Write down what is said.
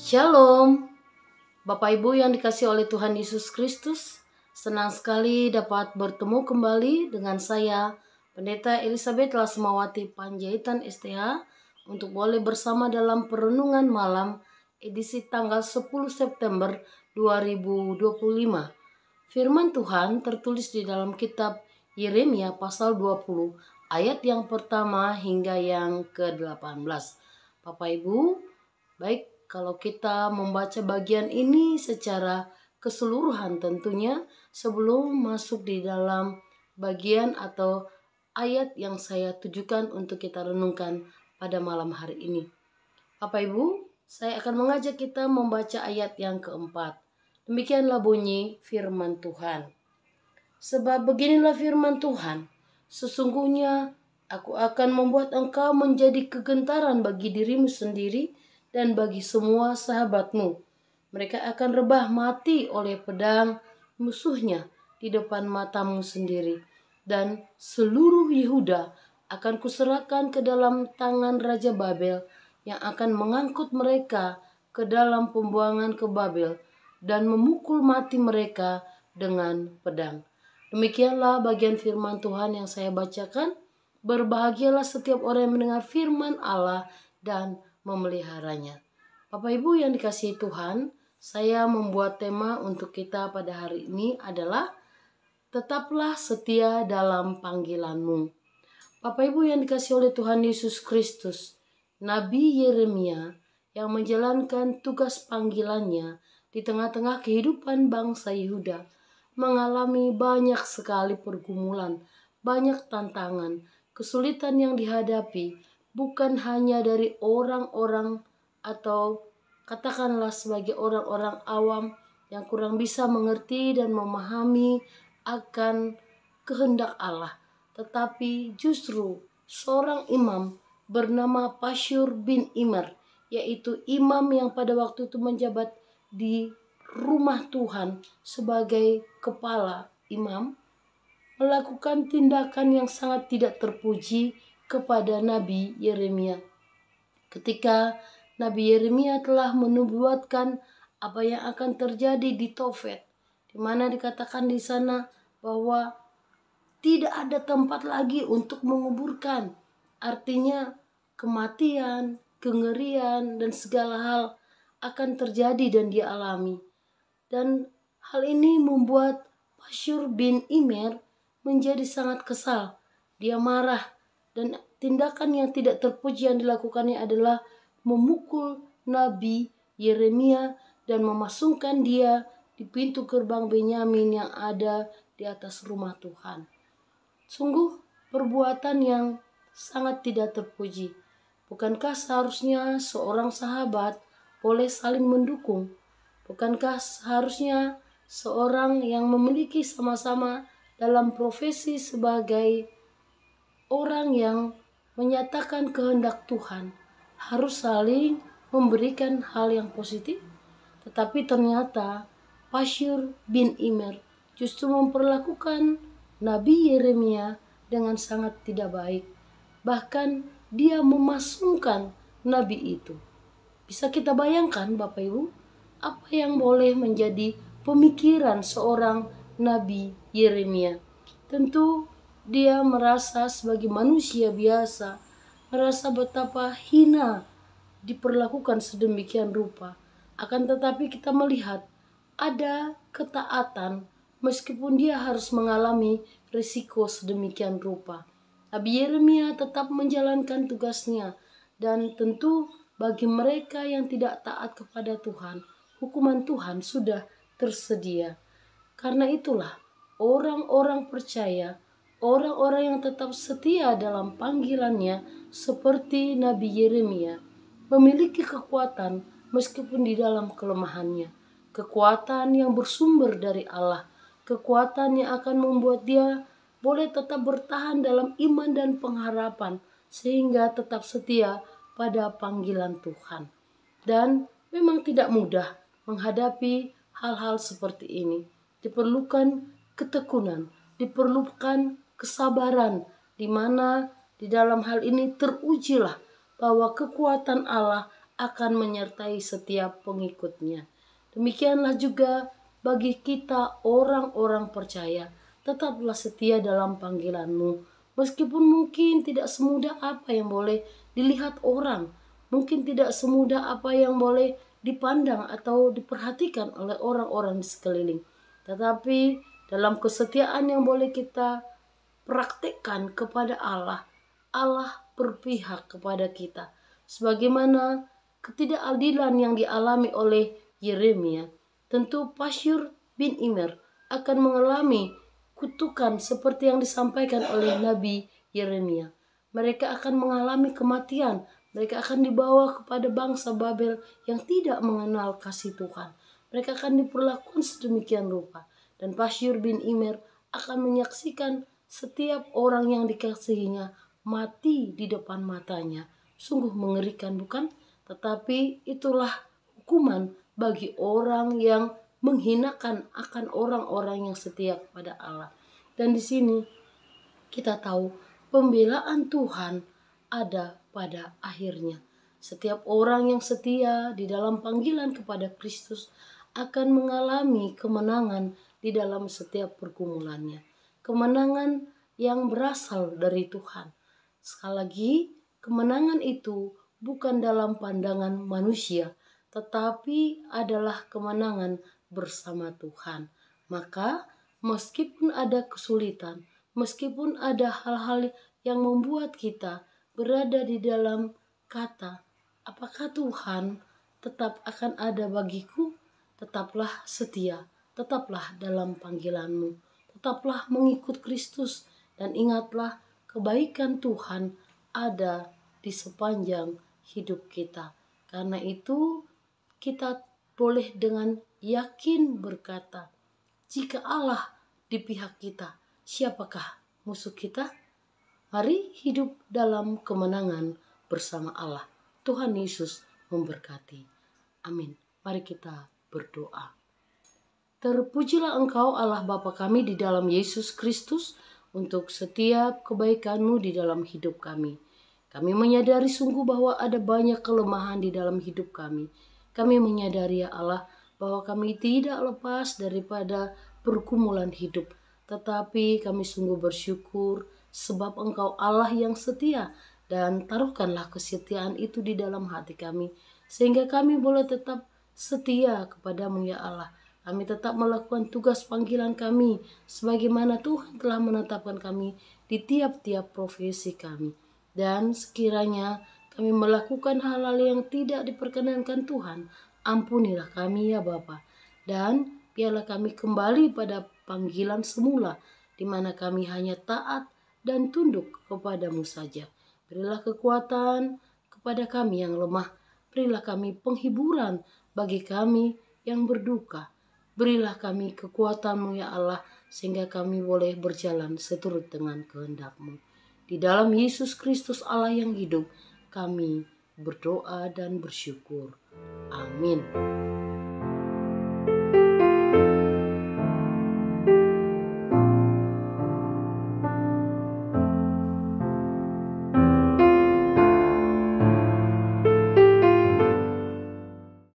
Shalom, Bapak Ibu yang dikasihi oleh Tuhan Yesus Kristus. Senang sekali dapat bertemu kembali dengan saya, Pendeta Elizabeth Lasmawati Panjaitan STH, untuk boleh bersama dalam perenungan malam edisi tanggal 10 September 2025. Firman Tuhan tertulis di dalam kitab Yeremia pasal 20 ayat yang pertama hingga yang ke-18. Bapak Ibu, baik kalau kita membaca bagian ini secara keseluruhan tentunya sebelum masuk di dalam bagian atau ayat yang saya tujukan untuk kita renungkan pada malam hari ini. Bapak Ibu, saya akan mengajak kita membaca ayat yang keempat. Demikianlah bunyi firman Tuhan. Sebab beginilah firman Tuhan, sesungguhnya aku akan membuat engkau menjadi kegentaran bagi dirimu sendiri dan bagi semua sahabatmu. Mereka akan rebah mati oleh pedang musuhnya di depan matamu sendiri. Dan seluruh Yehuda akan kuserahkan ke dalam tangan Raja Babel yang akan mengangkut mereka ke dalam pembuangan ke Babel dan memukul mati mereka dengan pedang. Demikianlah bagian firman Tuhan yang saya bacakan. Berbahagialah setiap orang yang mendengar firman Allah dan memeliharanya. Bapak Ibu yang dikasihi Tuhan, saya membuat tema untuk kita pada hari ini adalah tetaplah setia dalam panggilanmu. Bapak Ibu yang dikasihi oleh Tuhan Yesus Kristus, Nabi Yeremia yang menjalankan tugas panggilannya di tengah-tengah kehidupan bangsa Yehuda mengalami banyak sekali pergumulan, banyak tantangan, kesulitan yang dihadapi bukan hanya dari orang-orang atau katakanlah sebagai orang-orang awam yang kurang bisa mengerti dan memahami akan kehendak Allah. Tetapi justru seorang imam bernama Pashur bin Immer, yaitu imam yang pada waktu itu menjabat di rumah Tuhan sebagai kepala imam, melakukan tindakan yang sangat tidak terpuji kepada Nabi Yeremia. Ketika Nabi Yeremia telah menubuatkan apa yang akan terjadi di Tofet, di mana dikatakan di sana bahwa tidak ada tempat lagi untuk menguburkan. Artinya kematian, kengerian, dan segala hal akan terjadi dan dialami. Dan hal ini membuat Pashur bin Immer menjadi sangat kesal. Dia marah dan tindakan yang tidak terpuji yang dilakukannya adalah memukul Nabi Yeremia dan memasungkan dia di pintu gerbang Benyamin yang ada di atas rumah Tuhan. Sungguh perbuatan yang sangat tidak terpuji. Bukankah seharusnya seorang sahabat boleh saling mendukung? Bukankah seharusnya seorang yang memiliki sama-sama dalam profesi sebagai orang yang menyatakan kehendak Tuhan harus saling memberikan hal yang positif? Tetapi ternyata Pashur bin Immer justru memperlakukan Nabi Yeremia dengan sangat tidak baik. Bahkan dia memasungkan Nabi itu. Bisa kita bayangkan Bapak Ibu, apa yang boleh menjadi pemikiran seorang Nabi Yeremia? Tentu dia merasa sebagai manusia biasa, merasa betapa hina diperlakukan sedemikian rupa. Akan tetapi kita melihat ada ketaatan meskipun dia harus mengalami risiko sedemikian rupa. Nabi Yeremia tetap menjalankan tugasnya, dan tentu bagi mereka yang tidak taat kepada Tuhan, hukuman Tuhan sudah tersedia. Karena itulah orang-orang percaya, orang-orang yang tetap setia dalam panggilannya seperti Nabi Yeremia memiliki kekuatan meskipun di dalam kelemahannya. Kekuatan yang bersumber dari Allah, kekuatan yang akan membuat dia boleh tetap bertahan dalam iman dan pengharapan sehingga tetap setia pada panggilan Tuhan. Dan memang tidak mudah menghadapi hal-hal seperti ini. Diperlukan ketekunan, diperlukan kesabaran, di mana di dalam hal ini terujilah bahwa kekuatan Allah akan menyertai setiap pengikutnya. Demikianlah juga bagi kita orang-orang percaya, tetaplah setia dalam panggilanmu. Meskipun mungkin tidak semudah apa yang boleh dilihat orang, mungkin tidak semudah apa yang boleh dipandang atau diperhatikan oleh orang-orang di sekeliling. Tetapi dalam kesetiaan yang boleh kita praktekkan kepada Allah, Allah berpihak kepada kita. Sebagaimana ketidakadilan yang dialami oleh Yeremia, tentu Pasyur bin Immer akan mengalami kutukan seperti yang disampaikan oleh Nabi Yeremia. Mereka akan mengalami kematian, mereka akan dibawa kepada bangsa Babel yang tidak mengenal kasih Tuhan. Mereka akan diperlakukan sedemikian rupa. Dan Pasyur bin Immer akan menyaksikan setiap orang yang dikasihinya mati di depan matanya. Sungguh mengerikan, bukan? Tetapi itulah hukuman bagi orang yang menghinakan akan orang-orang yang setia kepada Allah. Dan di sini kita tahu pembelaan Tuhan ada pada akhirnya. Setiap orang yang setia di dalam panggilan kepada Kristus akan mengalami kemenangan di dalam setiap pergumulannya. Kemenangan yang berasal dari Tuhan. Sekali lagi, kemenangan itu bukan dalam pandangan manusia, tetapi adalah kemenangan bersama Tuhan. Maka meskipun ada kesulitan, meskipun ada hal-hal yang membuat kita berada di dalam kata, apakah Tuhan tetap akan ada bagiku? Tetaplah setia, tetaplah dalam panggilanmu, tetaplah mengikut Kristus, dan ingatlah kebaikan Tuhan ada di sepanjang hidup kita. Karena itu kita boleh dengan yakin berkata, jika Allah di pihak kita, siapakah musuh kita? Mari hidup dalam kemenangan bersama Allah. Tuhan Yesus memberkati. Amin. Mari kita berdoa. Terpujilah Engkau Allah Bapa kami di dalam Yesus Kristus untuk setiap kebaikan-Mu di dalam hidup kami. Kami menyadari sungguh bahwa ada banyak kelemahan di dalam hidup kami. Kami menyadari ya Allah bahwa kami tidak lepas daripada pergumulan hidup. Tetapi kami sungguh bersyukur sebab Engkau Allah yang setia, dan taruhkanlah kesetiaan itu di dalam hati kami. Sehingga kami boleh tetap setia kepadamu ya Allah. Kami tetap melakukan tugas panggilan kami sebagaimana Tuhan telah menetapkan kami di tiap-tiap profesi kami. Dan sekiranya kami melakukan hal-hal yang tidak diperkenankan Tuhan, ampunilah kami ya Bapa. Dan biarlah kami kembali pada panggilan semula, di mana kami hanya taat dan tunduk kepadamu saja. Berilah kekuatan kepada kami yang lemah. Berilah kami penghiburan bagi kami yang berduka. Berilah kami kekuatan-Mu ya Allah, sehingga kami boleh berjalan seturut dengan kehendak-Mu. Di dalam Yesus Kristus Allah yang hidup, kami berdoa dan bersyukur. Amin.